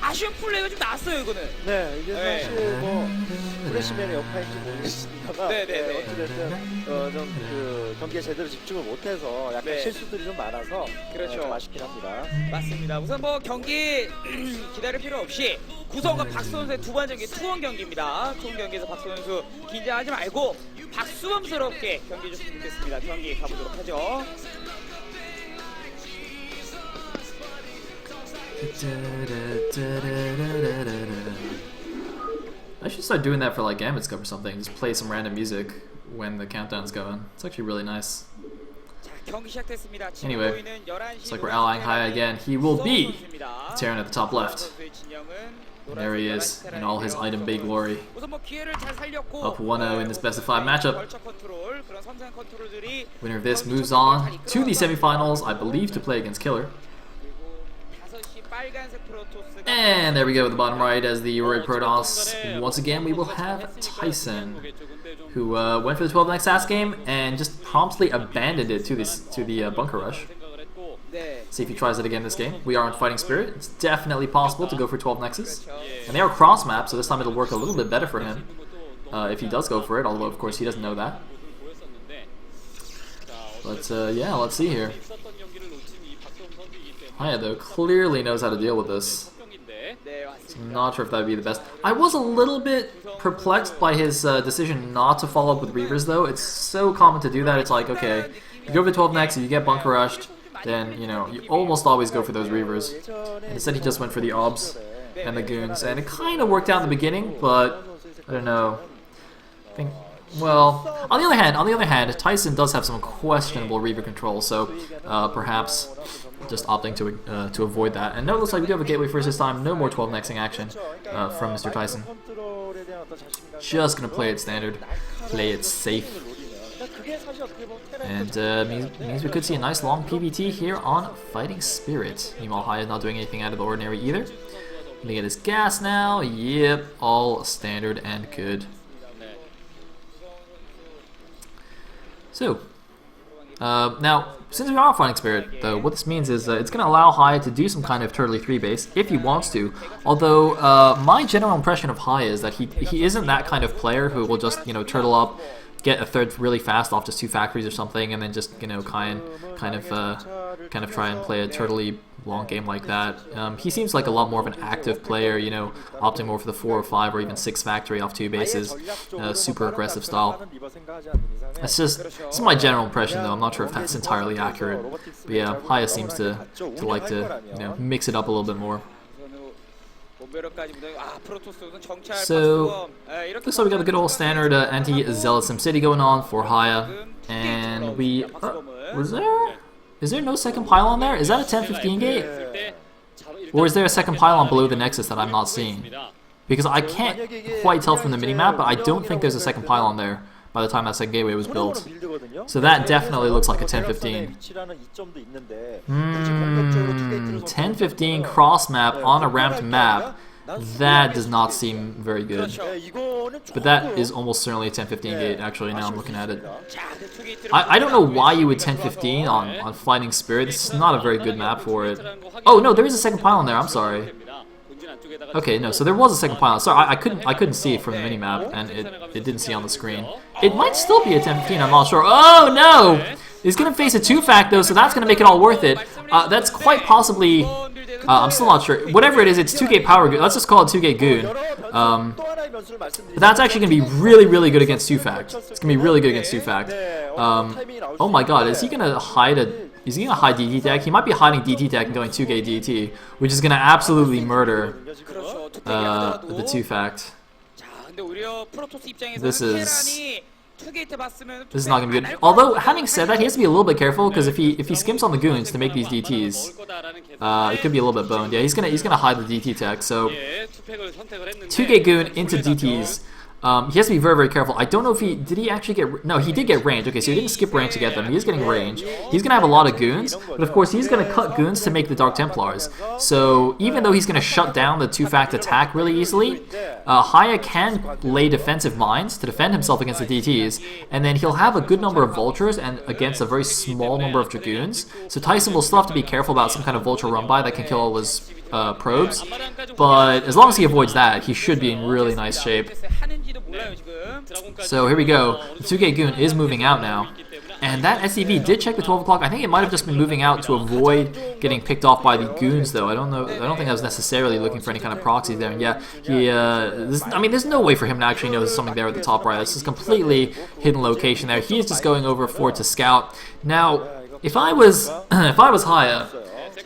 아쉬운 플레이가 좀 났어요 이거는. 네, 이게 사실 뭐 플래시맨의 역할인지 모르겠습니다만 어찌됐든 좀 경기에 제대로 집중을 못해서 약간 실수들이 좀 많아서 그렇죠. 좀 아쉽긴 합니다. 맞습니다. 우선 뭐 경기 기다릴 필요 없이 구성과 박수 선수의 두번 경기 투원 경기입니다. 투원 경기에서 박수 선수 긴장하지 말고 박수범스럽게 경기 줬으면 좋겠습니다. 경기 가보도록 하죠. I should start doing that for like Gambit's Cup or something. Just play some random music when the countdown's going. It's actually really nice. Anyway, it's like we're allying Hiya again. He will be Terran at the top left. And there he is in all his item bay glory. Up 1-0 in this best of 5 matchup. Winner of this moves on to the semifinals, I believe, to play against Killer. And there we go at the bottom right as the Ro8 Protoss. Once again, we will have Tyson, who went for the 12 next ass game and just promptly abandoned it to the bunker rush. See if he tries it again this game. We are on Fighting Spirit. It's definitely possible to go for 12 nexes. And they are cross map, so this time it'll work a little bit better for him if he does go for it, although of course he doesn't know that. But yeah, let's see here. Hiya though clearly knows how to deal with this. So I'm not sure if that would be the best. I was a little bit perplexed by his decision not to follow up with Reavers though. It's so common to do that. It's like, okay, you go for the 12 next, if you get bunker rushed, then, you know, you almost always go for those Reavers. And instead he just went for the Obs and the Goons. And it kind of worked out in the beginning, but I don't know. I think, well, on the other hand, Tyson does have some questionable Reaver control, so perhaps just opting to avoid that. And no, it looks like we do have a gateway first this time. No more 12 nexing action from Mr. Tyson. Just gonna play it standard, play it safe. And means we could see a nice long PVT here on Fighting Spirit. Meanwhile, Hiya not doing anything out of the ordinary either. Gonna get his gas now. Yep, all standard and good. So, now, since we are Fighting Spirit, though, what this means is it's going to allow Hiya to do some kind of turtley 3 base if he wants to. Although, my general impression of Hiya is that he isn't that kind of player who will just, you know, turtle up, get a third really fast off just 2 factories or something, and then just, you know, kind of try and play a turtley long game like that. He seems like a lot more of an active player, you know, opting more for the 4 or 5 or even 6 factory off 2 bases, super aggressive style. This is my general impression though. I'm not sure if that's entirely accurate, but yeah, Hiya seems to like to, you know, mix it up a little bit more. So, looks like we got the good old standard anti-Zealot SimCity going on for Hiya, and we is there no second pylon there? Is that a 10-15 gate? Or is there a second pylon below the Nexus that I'm not seeing? Because I can't quite tell from the minimap, but I don't think there's a second pylon there by the time that second gateway was built. So that definitely looks like a 10-15. 10-15 cross map on a ramped map. That does not seem very good. But that is almost certainly a 10-15 gate, actually, now I'm looking at it. I don't know why you would 10-15 on Fighting Spirit. This is not a very good map for it. Oh, no, there is a second pylon there, I'm sorry. Okay, no, so there was a second pylon. Sorry, I couldn't see it from the minimap, and it didn't see on the screen. It might still be a 10-15, I'm not sure. Oh, no! He's going to face a 2-fact, though, so that's going to make it all worth it. That's quite possibly... I'm still not sure. Whatever it is, it's 2-gate power goon. Let's just call it 2-gate goon. But that's actually going to be really, really good against 2-fact. It's going to be really good against 2-fact. Oh my god, is he going to hide is he going to hide DT tech? He might be hiding DT tech and going 2-gate DT, which is going to absolutely murder the 2-fact. This is not going to be good. Although, having said that, he has to be a little bit careful, because if he skims on the goons to make these DTs, it could be a little bit boned. Yeah, he's gonna hide the DT tech, so 2-gate goon into DTs. He has to be very, very careful. I don't know if did he actually get... No, he did get range. Okay, so he didn't skip range to get them. He is getting range. He's going to have a lot of goons, but of course he's going to cut goons to make the Dark Templars. So even though he's going to shut down the 2-fact attack really easily, Hiya can lay defensive mines to defend himself against the DTs, and then he'll have a good number of vultures and against a very small number of dragoons. So Tyson will still have to be careful about some kind of vulture run by that can kill all his probes. But as long as he avoids that, he should be in really nice shape. So here we go. The 2Gate Goon is moving out now. And that SCV did check the 12 o'clock. I think it might have just been moving out to avoid getting picked off by the goons, though. I don't know. I don't think I was necessarily looking for any kind of proxies there. And yeah, I mean, there's no way for him to actually know there's something there at the top right. This is completely hidden location there. He's just going over forward to scout. Now, if I was Hiya,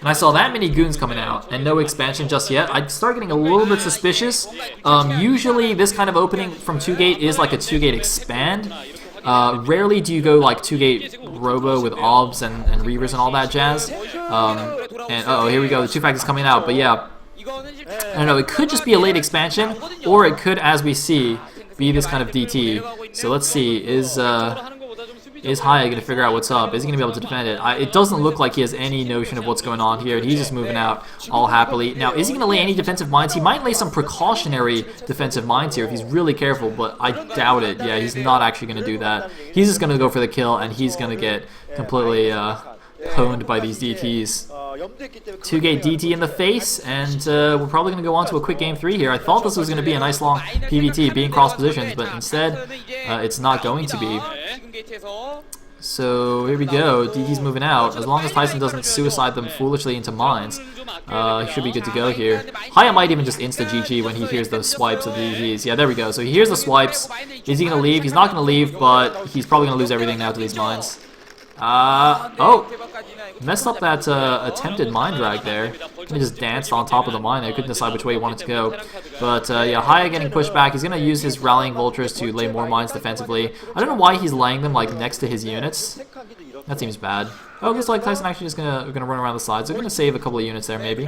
and I saw that many goons coming out and no expansion just yet, I'd start getting a little bit suspicious. Usually, this kind of opening from 2Gate is like a 2Gate expand. Rarely do you go like 2Gate Robo with OBS and Reavers and all that jazz. And uh oh, here we go. The 2-Fact is coming out. But yeah, I don't know. It could just be a late expansion, or it could, as we see, be this kind of DT. So let's see. Is Hiya going to figure out what's up? Is he going to be able to defend it? It doesn't look like he has any notion of what's going on here. He's just moving out all happily. Now, is he going to lay any defensive mines? He might lay some precautionary defensive mines here if he's really careful, but I doubt it. Yeah, he's not actually going to do that. He's just going to go for the kill, and he's going to get completely pwned by these DTs. 2Gate DT in the face, and we're probably going to go on to a quick game 3 here. I thought this was going to be a nice long PVT, being cross positions, but instead it's not going to be. So here we go. DT's moving out. As long as Tyson doesn't suicide them foolishly into mines, he should be good to go here. Hiya might even just insta-GG when he hears those swipes of the DTs. Yeah, there we go. So he hears the swipes. Is he going to leave? He's not going to leave, but he's probably going to lose everything now to these mines. Oh! Messed up that attempted mine drag there. He just danced on top of the mine there. Couldn't decide which way he wanted to go. But yeah, Hiya getting pushed back. He's going to use his rallying vultures to lay more mines defensively. I don't know why he's laying them like next to his units. That seems bad. Oh, it looks like Tyson actually is gonna run around the sides. They're gonna save a couple of units there, maybe.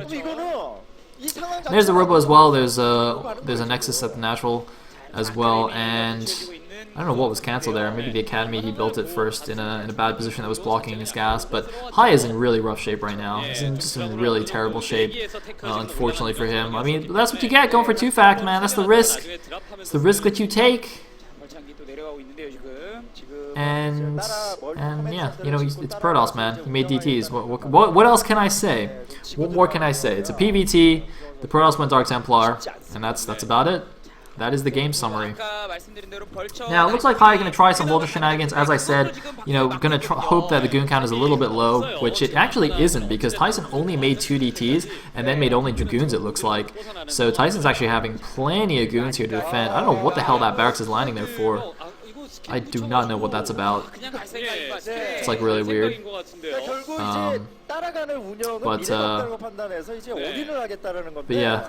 There's the Robo as well. There's a Nexus at the natural as well, and I don't know what was cancelled there. Maybe the Academy, he built it first in a bad position that was blocking his gas. But Hiya is in really rough shape right now. He's just in really terrible shape, unfortunately for him. I mean, that's what you get going for 2-Fact, man. That's the risk. It's the risk that you take. And yeah, you know, it's Protoss, man. He made DTs. What else can I say? What more can I say? It's a PVT. The Protoss went Dark Templar, and that's about it. That is the game summary. Now, it looks like Hiya going to try some Vulture shenanigans. As I said, you know, going to hope that the goon count is a little bit low, which it actually isn't, because Tyson only made 2 DTs and then made only Dragoons, it looks like. So Tyson's actually having plenty of goons here to defend. I don't know what the hell that barracks is landing there for. I do not know what that's about. It's like really weird. But yeah.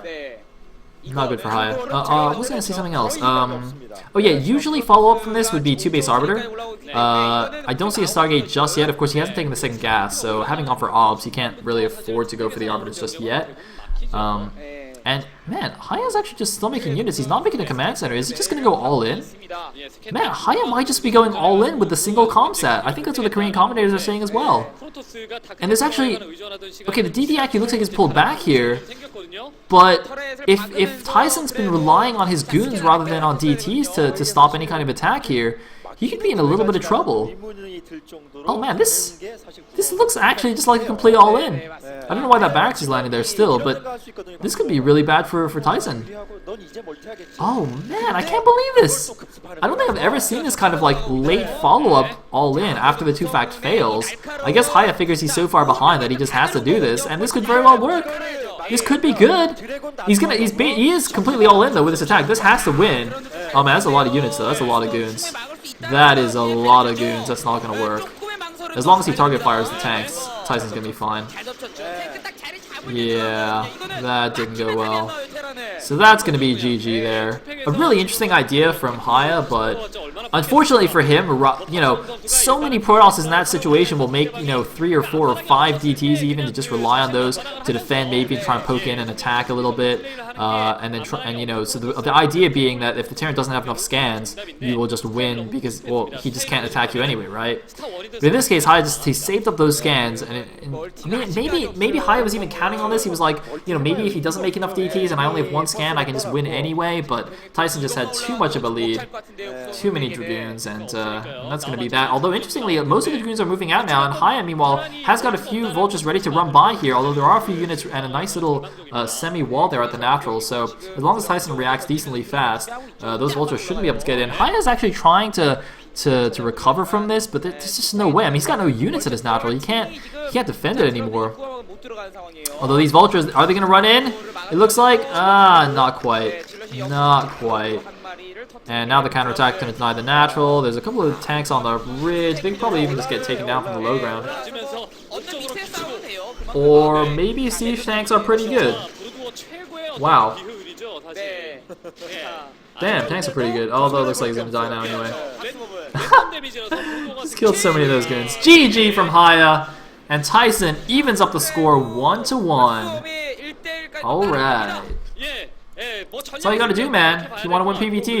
Not good for Hiya. I was going to say something else. Oh yeah, usually follow-up from this would be 2-Base Arbiter. I don't see a Stargate just yet. Of course, he hasn't taken the second gas, so having gone for Obs, he can't really afford to go for the Arbiters just yet. And man, Hiya's actually just still making units. He's not making a command center. Is he just going to go all in? Man, Hiya might just be going all in with the single comsat. I think that's what the Korean commentators are saying as well. And there's actually... Okay, the DD actually looks like he's pulled back here. But if Tyson's been relying on his goons rather than on DTs to stop any kind of attack here, he could be in a little bit of trouble. Oh man, this looks actually just like a complete all-in. I don't know why that barracks is landing there still, but this could be really bad for Tyson. Oh man, I can't believe this. I don't think I've ever seen this kind of like late follow-up all-in after the 2-Fact fails. I guess Hiya figures he's so far behind that he just has to do this, and this could very well work. This could be good. He is completely all in though with this attack. This has to win. Oh man, that's a lot of units though. That's a lot of goons. That is a lot of goons. That's not gonna work. As long as he target fires the tanks, Tyson's gonna be fine. Yeah, that didn't go well. So that's going to be GG there. A really interesting idea from Hiya, but unfortunately for him, you know, so many Protosses in that situation will make, you know, 3 or 4 or 5 DTs even to just rely on those to defend, maybe try and poke in and attack a little bit, and then try, and you know, so the idea being that if the Terran doesn't have enough scans, you will just win because, well, he just can't attack you anyway, right? But in this case, Hiya he saved up those scans, and maybe Hiya was even counting on this. He was like, you know, maybe if he doesn't make enough DTs and I only if one scan I can just win anyway, but Tyson just had too much of a lead. Too many Dragoons, and that's going to be that. Although, interestingly, most of the Dragoons are moving out now, and Hiya, meanwhile, has got a few Vultures ready to run by here, although there are a few units and a nice little semi-wall there at the natural, so as long as Tyson reacts decently fast, those Vultures shouldn't be able to get in. Hiya's actually trying to recover from this, but there's just no way. I mean, he's got no units at his natural. He can't defend it anymore. Although these Vultures, are they going to run in? It looks like, not quite. Not quite. And now the counterattack going to deny the natural. There's a couple of tanks on the ridge. They could probably even just get taken down from the low ground. Or maybe siege tanks are pretty good. Wow. Damn, tanks are pretty good. Although it looks like he's going to die now anyway. Just killed so many of those goons. GG from Hiya. And Tyson evens up the score 1-1. Alright. That's all you gotta do, man, if you want to win PVT.